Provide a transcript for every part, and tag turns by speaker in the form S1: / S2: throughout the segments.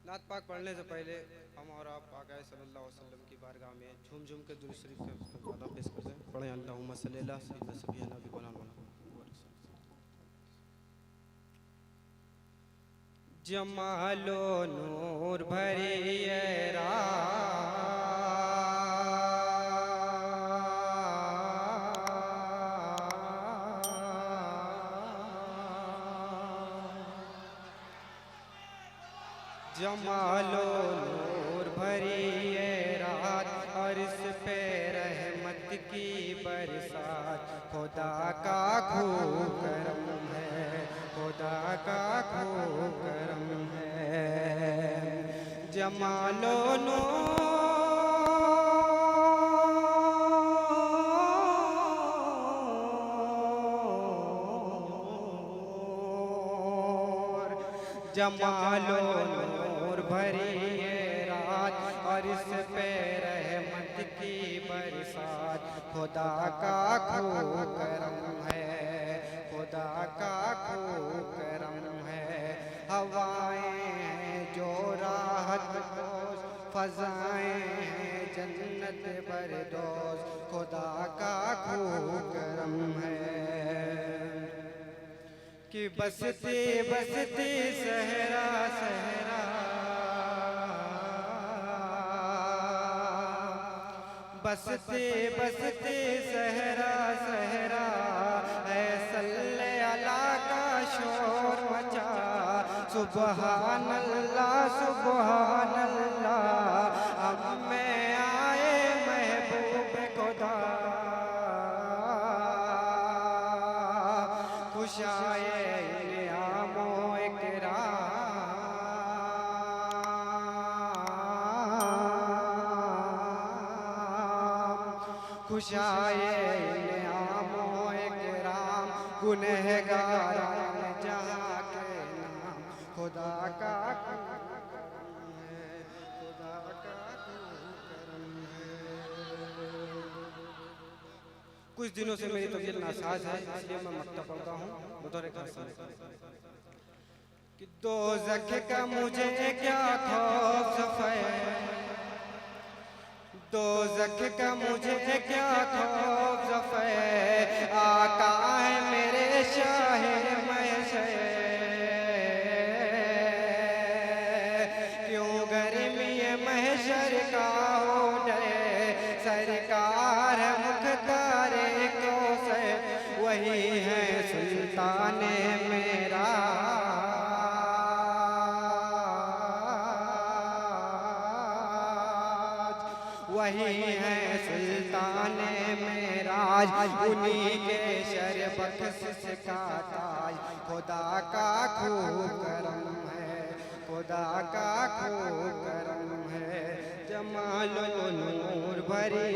S1: नात पाक पढ़ने से पहले हम और आप आका सल्लल्लाहु अलैहि वसल्लम की बारगाह में झूम झूम के दुरूद शरीफ के वादा पेश करते हैं। पढ़ें अल्लाहुम्मा सल्ली अला सय्यिदना सबियना व मौलाना जमालो नूर भरी जमालो नूर भरी रात और इस पे रहमत की बरसात। खुदा का खूब करम है, खुदा का खूब करम है। जमालो नूर जमालो नूर भरी रात और इस पे रहमत की बरसात। खुदा का खूब करम है, खुदा का खूब करम है। हवाएं हैं जो राहत दोष, फजाएं हैं जन्नत बरदोश। खुदा का खूब करम है कि बसते बसते सहरा सहरा, बसते बसते सहरा सहरा है सल्ले अला का शोर मचा। सुबहान अल्लाह सुबहान अल्लाह, अब में आए महबूब खुदा। खुश आए खुश आए आमो इकराम, गुनहगारान जहाँ के नाम। खुदा का करम है, खुदा का करम है। कुछ दिनों से मेरी तबीयत नासाज है, इसलिए मैं मक्ता पढ़ता हूँ बतौर कि दोज़ख का मुझे क्या खौफ सफ़र, दोज़ख का मुझे क्या खौफ ज़फ़र। आका है मेरे शाहे महशर, क्यों गर्मी महशर का हो डरे। सरकार मुख्तारे कौसर, वही है सुल्ताने मेरा। वही है सुल्ताने मेराज, उन्हीं के शर बख्शिश का ताज। खुदा का खूब करम है, खुदा का खूब करम है। जमालो नूर भरी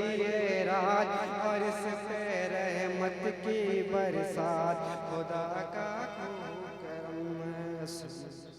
S1: रात और इस पे रहमत की बरसात। खुदा का खूब करम है।